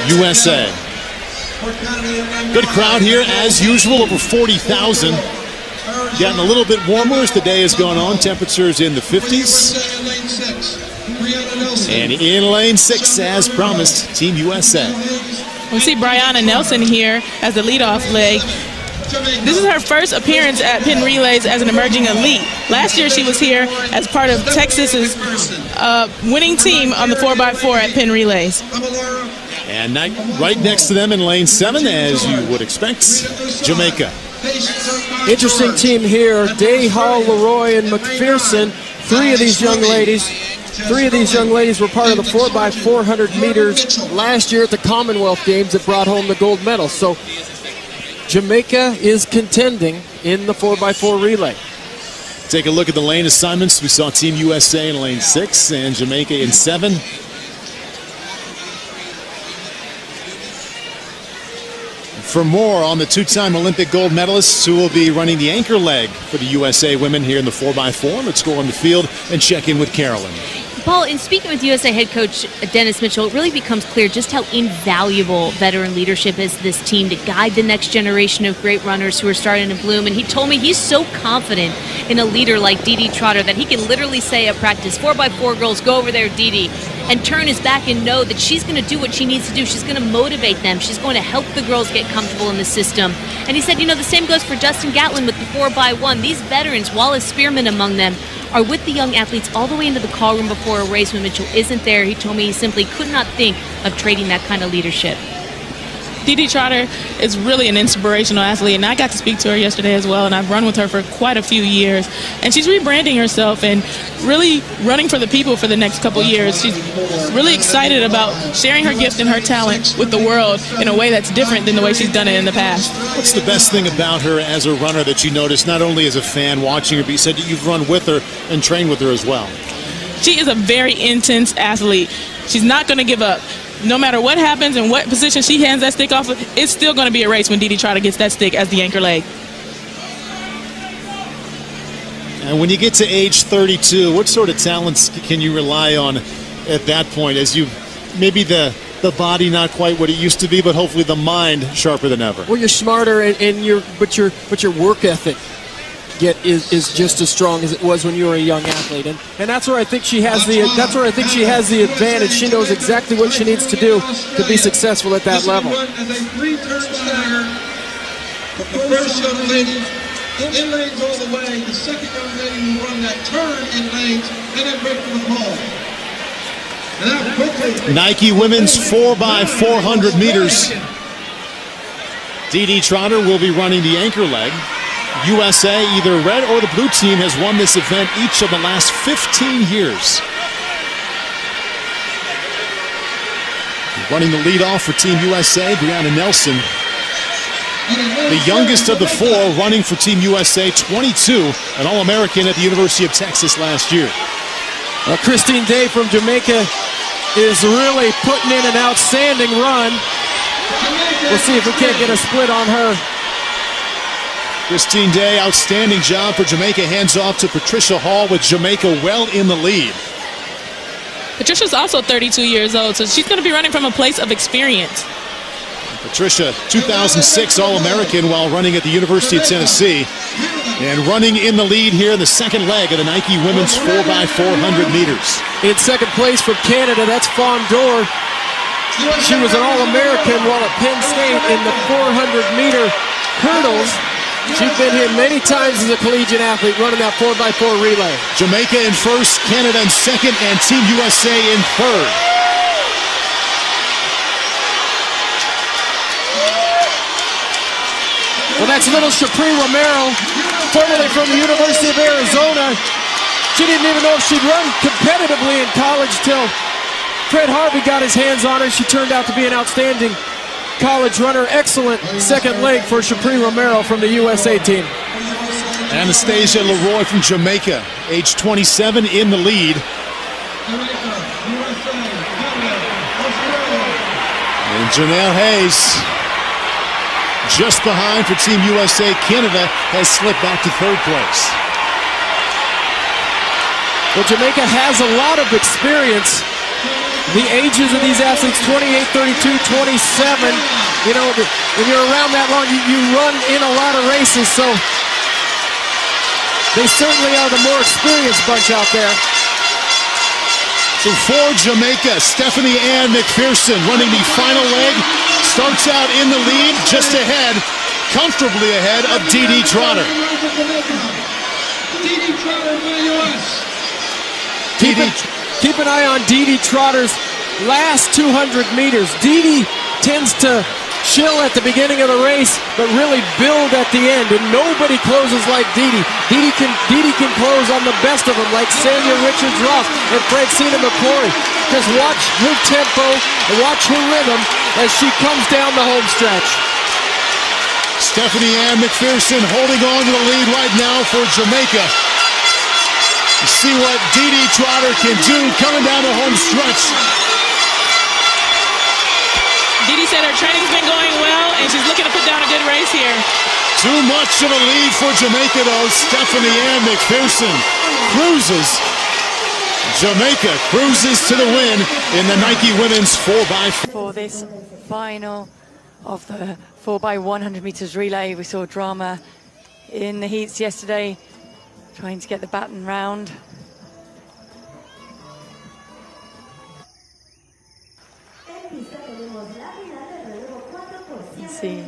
USA. Good crowd here, as usual, over 40,000. Getting a little bit warmer as the day has gone on. Temperatures in the 50s. And in lane 6, as promised, Team USA. We see Brianna Nelson here as the leadoff leg. This is her first appearance at Penn Relays as an emerging elite. Last year she was here as part of Texas's winning team on the 4x4 at Penn Relays. And right next to them in lane 7, as you would expect, Jamaica. Interesting team here. Day, Hall, Leroy, and McPherson. Three of these young ladies were part of the 4x400 meters last year at the Commonwealth Games that brought home the gold medal. So Jamaica is contending in the 4x4 relay. Take a look at the lane assignments. We saw Team USA in lane 6 and Jamaica in 7. For more on the two-time Olympic gold medalists who will be running the anchor leg for the USA women here in the 4x4, let's go on the field and check in with Carolyn. Paul, in speaking with USA head coach Dennis Mitchell, it really becomes clear just how invaluable veteran leadership is to this team to guide the next generation of great runners who are starting to bloom. And he told me he's so confident in a leader like Dee Dee Trotter that he can literally say at practice, 4x4 girls, go over there, Dee Dee, and turn his back and know that she's going to do what she needs to do. She's going to motivate them. She's going to help the girls get comfortable in the system. And he said, you know, the same goes for Justin Gatlin with the 4x1. These veterans, Wallace Spearman among them, are with the young athletes all the way into the call room before a race when Mitchell isn't there. He told me he simply could not think of trading that kind of leadership. Dee Dee Trotter is really an inspirational athlete, and I got to speak to her yesterday as well, and I've run with her for quite a few years. And she's rebranding herself and really running for the people for the next couple years. She's really excited about sharing her gift and her talent with the world in a way that's different than the way she's done it in the past. What's the best thing about her as a runner that you noticed, not only as a fan watching her, but you said that you've run with her and trained with her as well? She is a very intense athlete. She's not going to give up. No matter what happens and what position she hands that stick off of, it's still going to be a race when Dee Dee Trotter gets that stick as the anchor leg. And when you get to age 32, what sort of talents can you rely on at that point? As you, maybe the body not quite what it used to be, but hopefully the mind sharper than ever. Well, you're smarter, and your work ethic is just as strong as it was when you were a young athlete, and that's where I think she has the advantage. She knows exactly what she needs to do to be successful at that level. The first young lady in lanes all the way. The second young lady will run that turn in lanes and then break from the ball. Nike women's 4x400 meters. Dee Dee Trotter will be running the anchor leg. USA, either red or the blue team, has won this event each of the last 15 years. Running the lead off for Team USA, Brianna Nelson. The youngest of the four running for Team USA, 22, an All-American at the University of Texas last year. Christine Day from Jamaica is really putting in an outstanding run. We'll see if we can't get a split on her. Christine Day, outstanding job for Jamaica. Hands off to Patricia Hall with Jamaica well in the lead. Patricia's also 32 years old, so she's going to be running from a place of experience. Patricia, 2006 All-American while running at the University of Tennessee. And running in the lead here in the second leg of the Nike women's 4x400 meters. In second place for Canada, that's Fawn Dorr. She was an All-American while at Penn State in the 400-meter hurdles. She's been here many times as a collegiate athlete running that 4x4 relay. Jamaica in first, Canada in second, and Team USA in third. Well, that's little Shapri Romero, formerly from the University of Arizona. She didn't even know if she'd run competitively in college till Fred Harvey got his hands on her. She turned out to be an outstanding college runner. Excellent second leg for Shapri Romero from the USA team. Anastasia Leroy from Jamaica, age 27, in the lead. And Janelle Hayes just behind for Team USA. Canada has slipped back to third place. Well, Jamaica has a lot of experience the ages of these athletes, 28, 32, 27. You know, when you're around that long, you run in a lot of races, so they certainly are the more experienced bunch out there. So for Jamaica, Stephanie Ann McPherson running the final leg, starts out in the lead, just ahead, comfortably ahead of Dee Trotter. Dee Trotter for the U.S. Keep an eye on Dee Trotter's last 200 meters. Dee tends to chill at the beginning of the race, but really build at the end, and nobody closes like Dee. Dee can close on the best of them, like Sanya Richards-Ross and Francina McCrory. Just watch her tempo and watch her rhythm as she comes down the home stretch. Stephanie Ann McPherson holding on to the lead right now for Jamaica. You see what Dee Trotter can do coming down the home stretch. Dee said her training's been going well, and she's looking to put down a good race here. Too much of a lead for Jamaica, though. Stephanie Ann McPherson cruises. Jamaica cruises to the win in the Nike Women's 4x4. For this final of the 4x100 meters relay, we saw drama in the heats yesterday, trying to get the baton round. You see,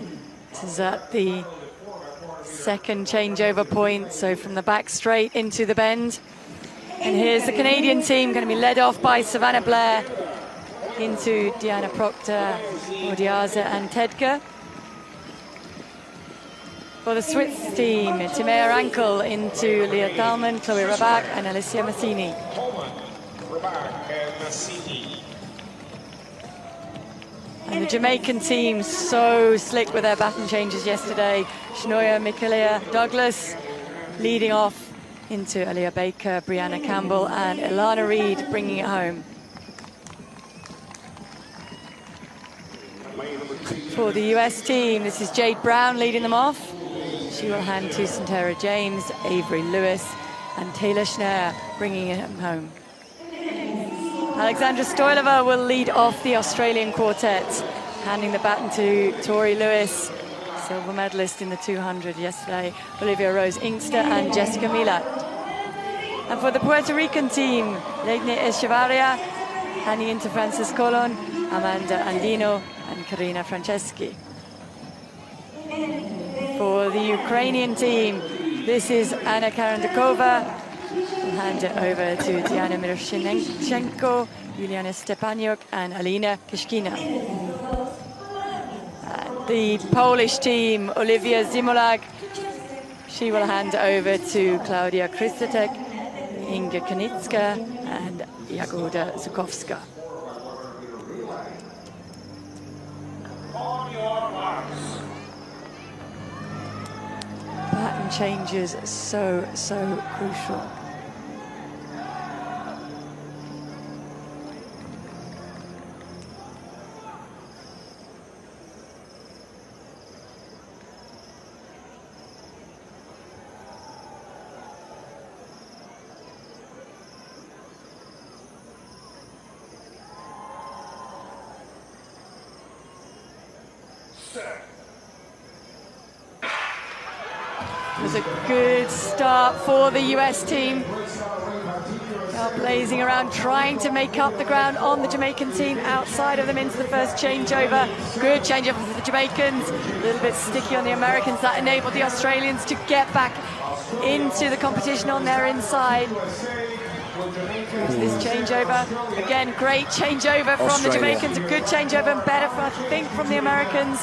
this is at the second changeover point, so from the back straight into the bend. And here's the Canadian team, going to be led off by Savannah Blair into Diana Proctor, Odiaza and Tedka. For the Swiss team, Timea Rankel into Leah Thalman, Chloe Rabach and Alicia Massini. And the Jamaican team, so slick with their baton changes yesterday. Shnoya Michaela Douglas leading off into Aaliyah Baker, Brianna Campbell and Ilana Reed bringing it home. For the US team, this is Jade Brown leading them off. She will hand to Santera James, Avery Lewis and Taylor Schneer bringing it home. Alexandra Stoilova will lead off the Australian quartet, handing the baton to Tori Lewis, silver medalist in the 200 yesterday, Olivia Rose Inkster and Jessica Milat. And for the Puerto Rican team, Legne Echevarria, handing into Frances Colon, Amanda Andino and Karina Franceschi. For the Ukrainian team, this is Anna Karandakova. We'll hand it over to Diana Miroshenko, Juliana Stepaniuk and Alina Kishkina. The Polish team, Olivia Zimolag, she will hand over to Klaudia Kristatek, Inga Kanitska and Jagoda Zukowska. Baton changes so crucial. It was a good start for the US team. They are blazing around, trying to make up the ground on the Jamaican team outside of them into the first changeover. Good changeover for the Jamaicans. A little bit sticky on the Americans. That enabled the Australians to get back into the competition on their inside. This changeover, again, great changeover from the Jamaicans, a good changeover and better, I think, from the Americans.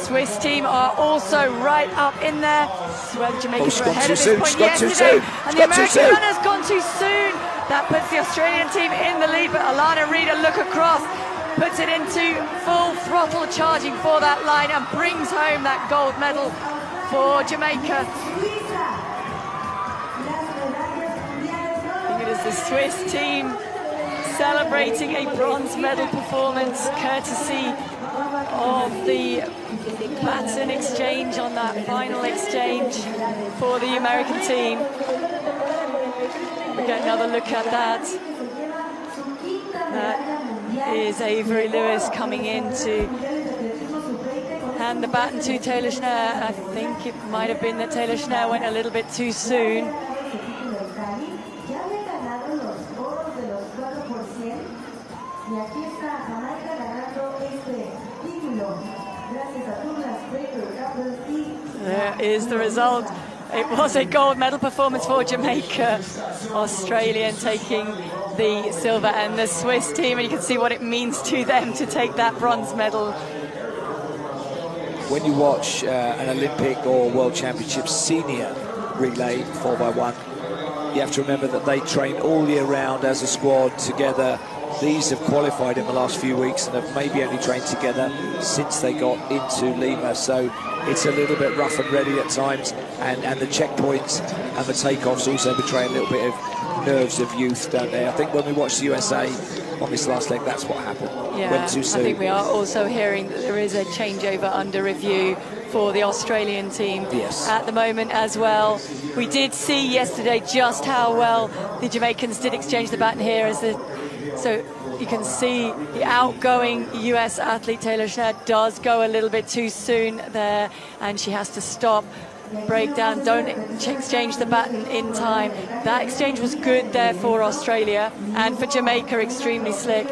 Swiss team are also right up in there. This is where the Jamaicans were ahead at this point yesterday, and the American runner's gone too soon. That puts the Australian team in the lead, but Alana Reid, a look across, puts it into full throttle charging for that line and brings home that gold medal for Jamaica. It is the Swiss team celebrating a bronze medal performance courtesy of the baton exchange on that final exchange for the American team. We get another look at that. is Avery Lewis coming in to hand the baton to Taylor Schneer. I think it might have been that Taylor Schneer went a little bit too soon. There is the result. It was a gold medal performance for Jamaica. Australian taking the silver, and the Swiss team, and you can see what it means to them to take that bronze medal. When you watch an Olympic or World Championship senior relay 4x1, you have to remember that they train all year round as a squad together. These have qualified in the last few weeks and have maybe only trained together since they got into Lima. So it's a little bit rough and ready at times, and the checkpoints and the takeoffs also betray a little bit of nerves of youth, don't they? I think when we watched the USA on this last leg, that's what happened. Yeah, went too soon. I think we are also hearing that there is a changeover under review for the Australian team at the moment as well. We did see yesterday just how well the Jamaicans did exchange the baton here, so you can see the outgoing US athlete Taylor Schneer does go a little bit too soon there, and she has to stop, break down, don't exchange the baton in time. That exchange was good there for Australia, and for Jamaica, extremely slick.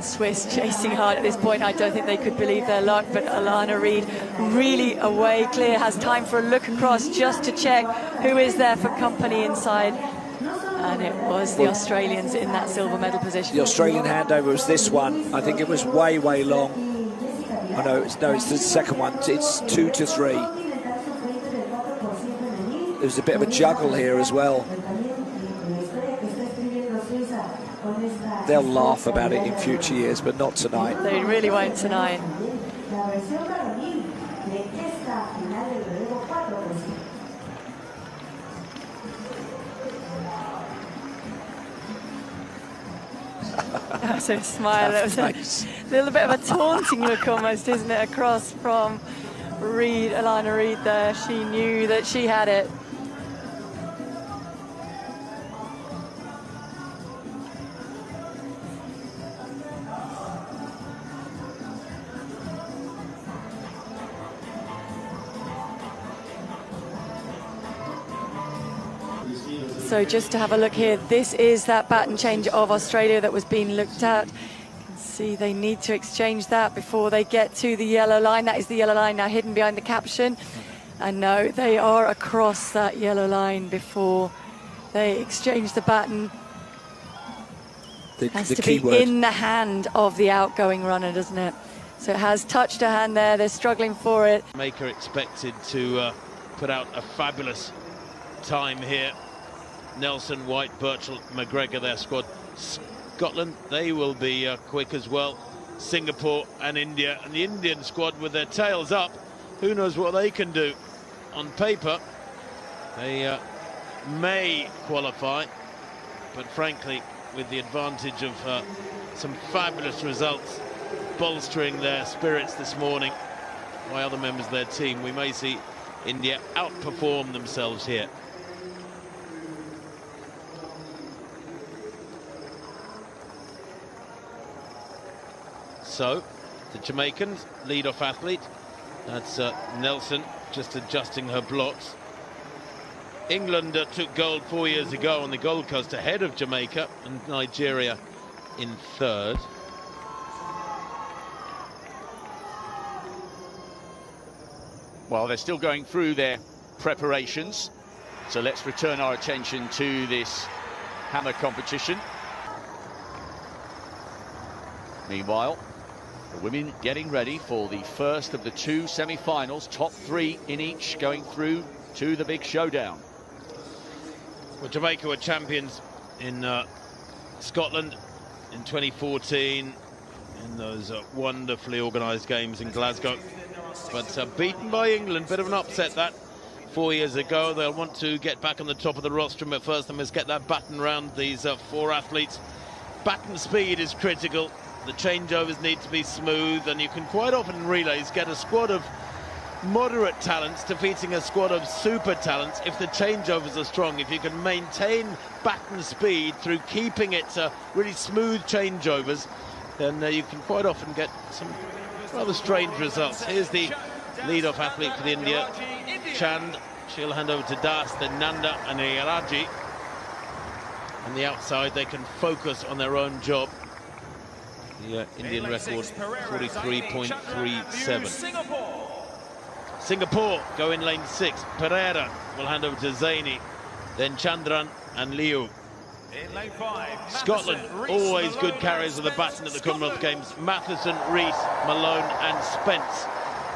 Swiss chasing hard at this point. I don't think they could believe their luck, but Alana Reid really away clear, has time for a look across just to check who is there for company inside. And it was the Australians in that silver medal position. The Australian handover was this one. I think it was way long. Oh no, it's the second one. It's 2 to 3. There's a bit of a juggle here as well. They'll laugh about it in future years, but not tonight. They really won't tonight. That's a smile. That was a little bit of a taunting look almost, isn't it, across from Reid, Alana Reid there. She knew that she had it. So just to have a look here, this is that baton change of Australia that was being looked at. You can see they need to exchange that before they get to the yellow line. That is the yellow line now hidden behind the caption. And no, they are across that yellow line before they exchange the baton. Has to be in the hand of the outgoing runner, doesn't it? So it has touched her hand there. They're struggling for it. Jamaica expected to put out a fabulous time here. Nelson, White, Birchall, McGregor, their squad. Scotland, they will be quick as well. Singapore and India, and the Indian squad with their tails up. Who knows what they can do? On paper, they may qualify, but frankly, with the advantage of some fabulous results bolstering their spirits this morning by other members of their team, we may see India outperform themselves here. So, the Jamaicans, lead-off athlete, that's Nelson, just adjusting her blocks. England took gold 4 years ago on the Gold Coast ahead of Jamaica, and Nigeria in third. Well, they're still going through their preparations, so let's return our attention to this hammer competition. Meanwhile, the women getting ready for the first of the 2 semi-finals, top 3 in each going through to the big showdown. Well, Jamaica were champions in Scotland in 2014 in those wonderfully organised games in Glasgow, but beaten by England. Bit of an upset that 4 years ago. They'll want to get back on the top of the rostrum, but first they must get that baton round these 4 athletes. Baton speed is critical. The changeovers need to be smooth, and you can quite often in relays get a squad of moderate talents defeating a squad of super talents if the changeovers are strong. If you can maintain baton speed through keeping it really smooth changeovers, then you can quite often get some rather strange results. Here's the lead-off athlete for the India, Chand. She'll hand over to Das, then Nanda and Raji. On the outside, they can focus on their own job. The Indian record, 43.37. Singapore go in lane 6. Pereira will hand over to Zaini, then Chandran and Liu. In lane 5, Scotland, always good carriers of the baton at the Commonwealth Games. Matheson, Rees, Malone and Spence,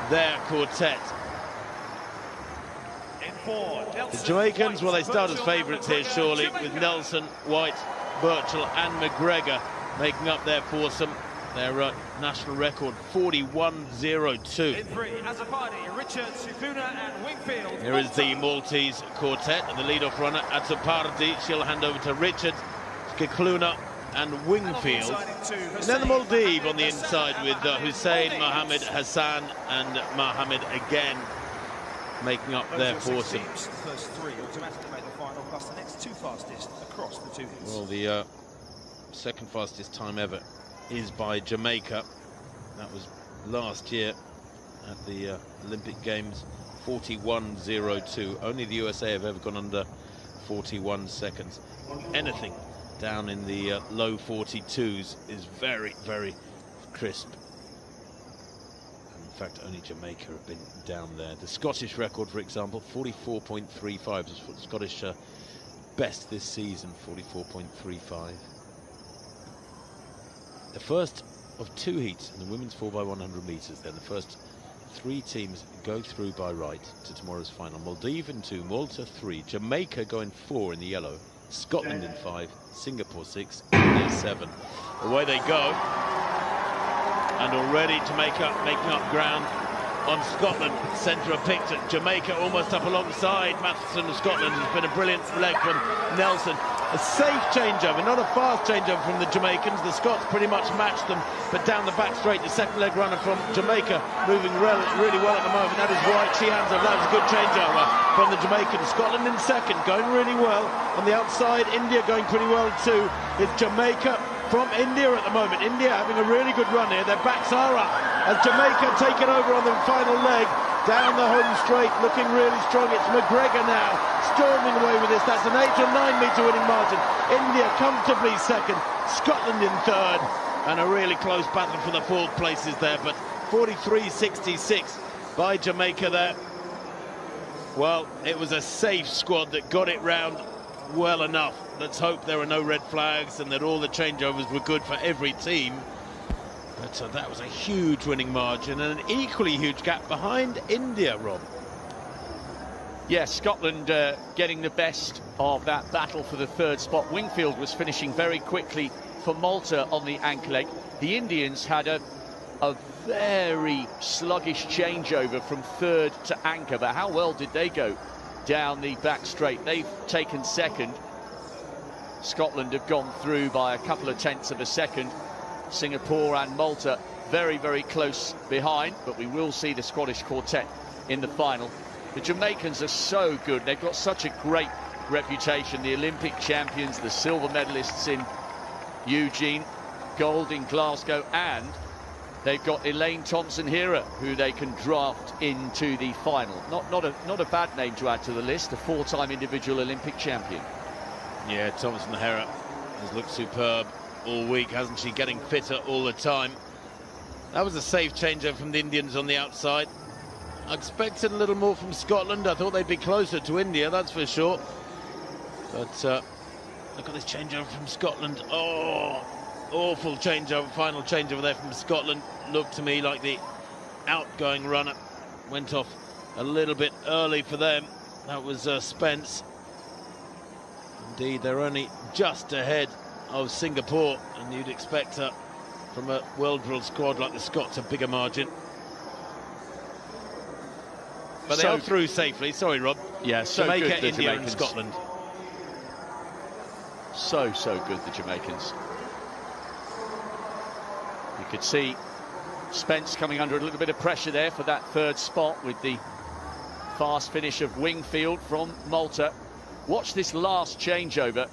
their quartet. The Jamaicans, well, they start as favourites here, surely, with Nelson, White, Birchall and McGregor making up their foursome. Their national record, 41.02. Here is the Maltese quartet and the lead-off runner, Atsupardi. She'll hand over to Richard, Kikluna and Wingfield. And then the Maldives on the inside with Hussein, Mohammed, Hassan and Mohammed again making up their foursome. First 3 automatically make the final, plus the next 2 fastest across the 2 hits. Well, the second fastest time ever is by Jamaica. That was last year at the Olympic Games, 41.02. Only the USA have ever gone under 41 seconds. Anything down in the low 42s is very, very crisp. In fact, only Jamaica have been down there. The Scottish record, for example, 44.35 is the Scottish best this season, 44.35. The first of 2 heats in the women's 4x100 metres. Then the first 3 teams go through by right to tomorrow's final. Maldives in 2, Malta 3, Jamaica going 4 in the yellow, Scotland in 5, Singapore 6, India 7. Away they go, and already to making up ground on Scotland. Centre of picture, Jamaica almost up alongside Matheson of Scotland. It's been a brilliant leg from Nelson. A safe changeover, not a fast changeover from the Jamaicans. The Scots pretty much matched them, but down the back straight, the second leg runner from Jamaica moving really well at the moment. That is White. She hands over. That was a good changeover from the Jamaicans. Scotland in second, going really well. On the outside, India going pretty well too. It's Jamaica from India at the moment. India having a really good run here. Their backs are up as Jamaica take it over on the final leg. Down the home straight, looking really strong. It's McGregor now, storming away with this. That's an 8 or 9 metre winning margin. India comfortably second, Scotland in third, and a really close battle for the 4th places there, but 43.66 by Jamaica there. Well, it was a safe squad that got it round well enough. Let's hope there are no red flags and that all the changeovers were good for every team. But that was a huge winning margin and an equally huge gap behind India, Rob. Yes, Scotland getting the best of that battle for the 3rd spot. Wingfield was finishing very quickly for Malta on the anchor leg. The Indians had a very sluggish changeover from 3rd to anchor, but how well did they go down the back straight? They've taken 2nd. Scotland have gone through by a couple of tenths of a second. Singapore and Malta very, very close behind, but we will see the Scottish quartet in the final. The Jamaicans are so good. They've got such a great reputation. The Olympic champions, the silver medalists in Eugene, gold in Glasgow, and they've got Elaine Thompson-Herah, who they can draft into the final. Not a bad name to add to the list, a 4-time individual Olympic champion. Yeah, Thompson-Herah has looked superb all week, hasn't she? Getting fitter all the time. That was a safe changeover from the Indians on the outside. I expected a little more from Scotland. I thought they'd be closer to India, that's for sure. But look at this changeover from Scotland. Oh, awful changeover, final changeover there from Scotland. Looked to me like the outgoing runner went off a little bit early for them. That was Spence. Indeed, they're only just ahead of Singapore, and you'd expect from a well-drilled squad like the Scots a bigger margin. But they are through safely. Sorry, Rob. Yeah, so Jamaica, good, the India Jamaicans. and Scotland. So good, the Jamaicans. You could see Spence coming under a little bit of pressure there for that third spot with the fast finish of Wingfield from Malta. Watch this last changeover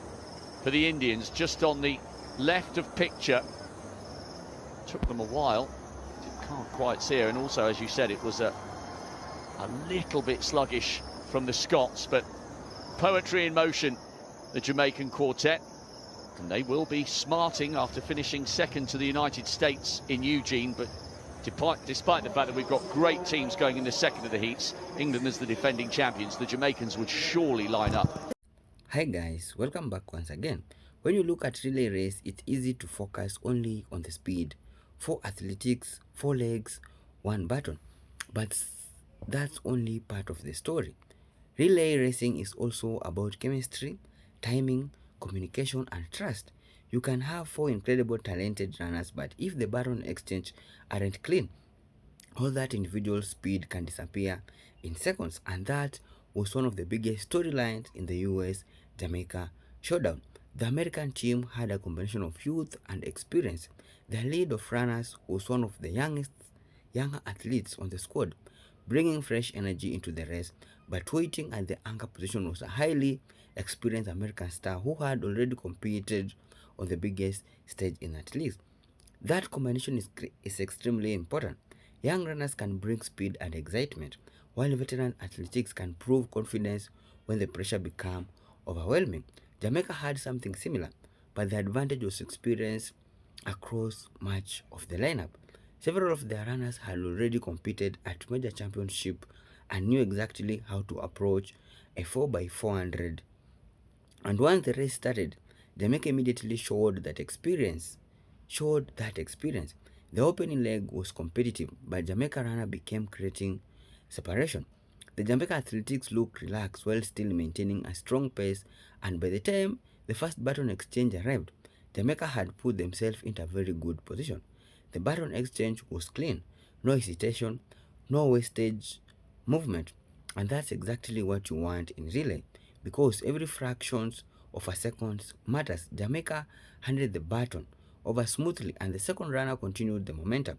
for the Indians, just on the left of picture. Took them a while. Can't quite see her, and also, as you said, it was a little bit sluggish from the Scots, but poetry in motion, the Jamaican quartet, and they will be smarting after finishing second to the United States in Eugene. But despite the fact that we've got great teams going in the second of the heats, England as the defending champions, the Jamaicans would surely line up. Hi guys, welcome back once again. When you look at relay race, it's easy to focus only on the speed. 4 athletics, 4 legs, 1 baton. But that's only part of the story. Relay racing is also about chemistry, timing, communication, and trust. You can have 4 incredible talented runners, but if the baton exchange aren't clean, all that individual speed can disappear in seconds. And that was one of the biggest storylines in the US-Jamaica showdown. The American team had a combination of youth and experience. The lead of runners was one of the younger athletes on the squad, bringing fresh energy into the race, but waiting at the anchor position was a highly experienced American star who had already competed on the biggest stage in athletics. That combination is extremely important. Young runners can bring speed and excitement, while veteran athletics can prove confidence when the pressure becomes overwhelming. Jamaica had something similar, but the advantage was experience across much of the lineup. Several of their runners had already competed at major championships and knew exactly how to approach a 4x400. And once the race started, Jamaica immediately showed that experience. The opening leg was competitive, but Jamaica runner began creating separation. The Jamaica athletics looked relaxed while still maintaining a strong pace, and by the time the first baton exchange arrived, Jamaica had put themselves into a very good position. The baton exchange was clean, no hesitation, no wastage movement, and that's exactly what you want in relay, because every fraction of a second matters. Jamaica handed the baton over smoothly, and the second runner continued the momentum.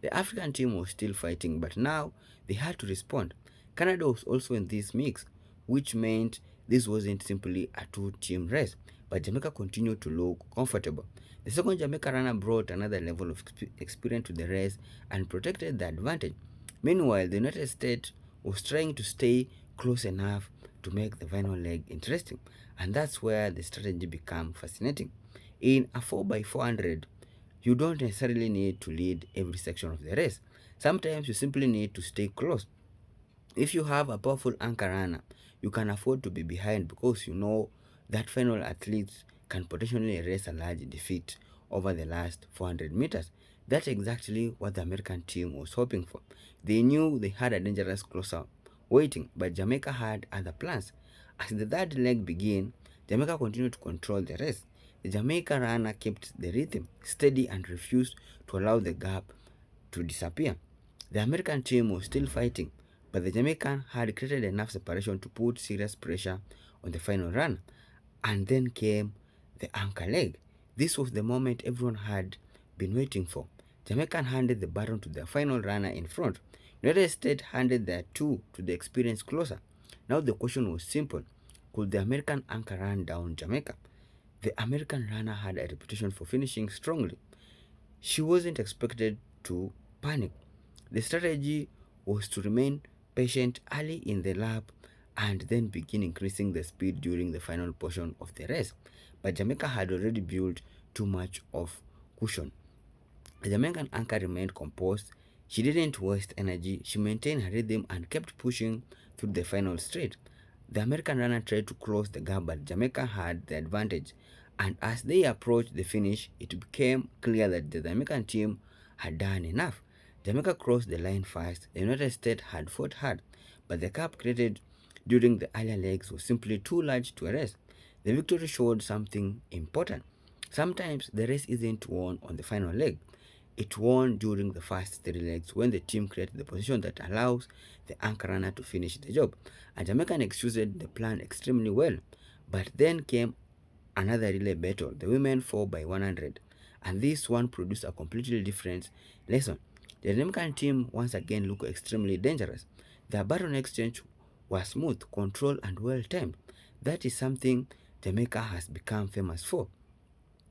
The African team was still fighting, but now they had to respond. Canada was also in this mix, which meant this wasn't simply a 2-team race, but Jamaica continued to look comfortable. The second Jamaica runner brought another level of experience to the race and protected the advantage. Meanwhile, the United States was trying to stay close enough to make the final leg interesting, and that's where the strategy became fascinating. In a 4x400, you don't necessarily need to lead every section of the race. Sometimes you simply need to stay close. If you have a powerful anchor runner, you can afford to be behind because you know that final athletes can potentially erase a large defeat over the last 400 meters. That's exactly what the American team was hoping for. They knew they had a dangerous closer waiting, but Jamaica had other plans. As the third leg began, Jamaica continued to control the race. The Jamaica runner kept the rhythm steady and refused to allow the gap to disappear. The American team was still fighting, but the Jamaican had created enough separation to put serious pressure on the final run. And then came the anchor leg. This was the moment everyone had been waiting for. Jamaican handed the baton to their final runner in front. United States handed their two to the experienced closer. Now the question was simple. Could the American anchor run down Jamaica? The American runner had a reputation for finishing strongly. She wasn't expected to panic. The strategy was to remain patient early in the lap and then begin increasing the speed during the final portion of the race. But Jamaica had already built too much of cushion. The Jamaican anchor remained composed. She didn't waste energy. She maintained her rhythm and kept pushing through the final straight. The American runner tried to close the gap, but Jamaica had the advantage. And as they approached the finish, it became clear that the Jamaican team had done enough. Jamaica crossed the line fast. The United States had fought hard, but the gap created during the earlier legs was simply too large to arrest. The victory showed something important. Sometimes the race isn't won on the final leg. It's won during the first 3 legs when the team creates the position that allows the anchor runner to finish the job. And Jamaican executed the plan extremely well. But then came another relay battle, the women 4x100. And this one produced a completely different lesson. The Jamaican team once again looked extremely dangerous. Their baton exchange was smooth, controlled, and well timed. That is something Jamaica has become famous for.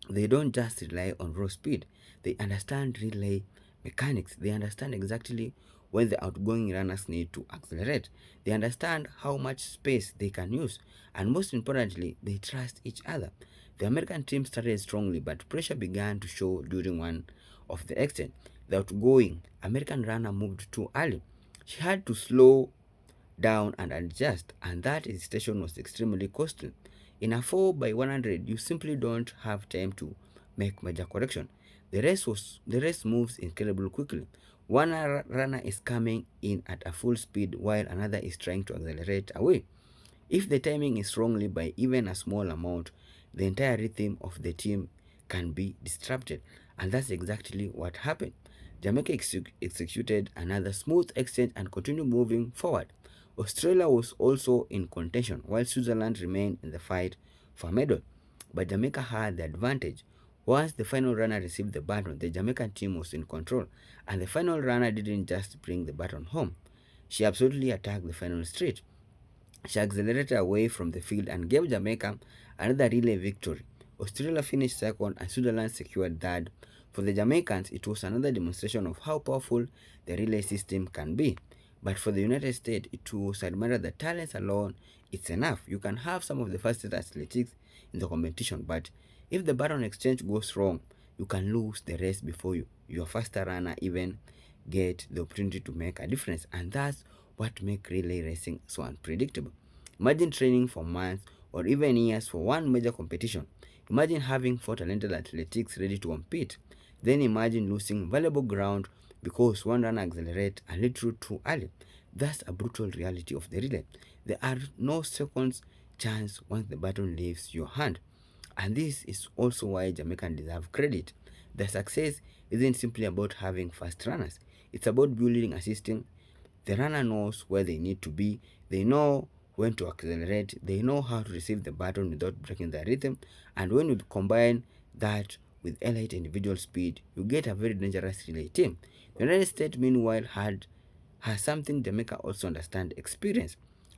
They don't just rely on raw speed, they understand relay mechanics. They understand exactly when the outgoing runners need to accelerate. They understand how much space they can use, and most importantly, they trust each other. The American team started strongly, but pressure began to show during one of the exchange. The outgoing American runner moved too early. She had to slow down and adjust, and that hesitation was extremely costly. In a 4x100, you simply don't have time to make major correction. The race moves incredibly quickly. One runner is coming in at a full speed while another is trying to accelerate away. If the timing is wrongly by even a small amount, the entire rhythm of the team can be disrupted, and that's exactly what happened. Jamaica executed another smooth exchange and continued moving forward. Australia was also in contention, while Switzerland remained in the fight for a medal. But Jamaica had the advantage. Once the final runner received the baton, the Jamaican team was in control, and the final runner didn't just bring the baton home. She absolutely attacked the final straight. She accelerated away from the field and gave Jamaica another relay victory. Australia finished second and Switzerland secured third. For the Jamaicans, it was another demonstration of how powerful the relay system can be. But for the United States, it was admired that talents alone it's enough. You can have some of the fastest athletics in the competition, but if the baton exchange goes wrong, you can lose the race before your faster runner even get the opportunity to make a difference. And that's what makes relay racing so unpredictable. Imagine training for months or even years for one major competition. Imagine having four talented athletes ready to compete. Then imagine losing valuable ground because one runner accelerates a little too early. That's a brutal reality of the relay. There are no seconds chance once the baton leaves your hand. And this is also why Jamaicans deserve credit. The success isn't simply about having fast runners. It's about building a system. The runner knows where they need to be. They know when to accelerate. They know how to receive the baton without breaking the rhythm. And when you combine that with elite individual speed, you get a very dangerous relay team. The United States, meanwhile, has something Jamaica also understand: experience.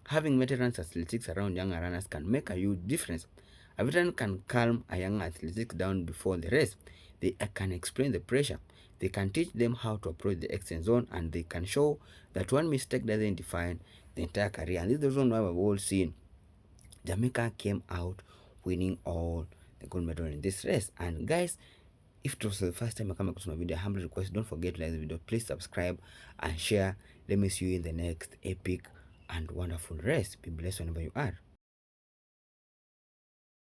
Having veterans athletics around younger runners can make a huge difference. A veteran can calm a young athlete down before the race. They can explain the pressure. They can teach them how to approach the exit zone, and they can show that one mistake doesn't define the entire career. And this is the reason why we've all seen Jamaica came out winning all the gold medal in this race. And guys, if it was the first time I come across my video, I humbly request don't forget to like the video, please subscribe and share. Let me see you in the next epic and wonderful race. Be blessed whenever you are.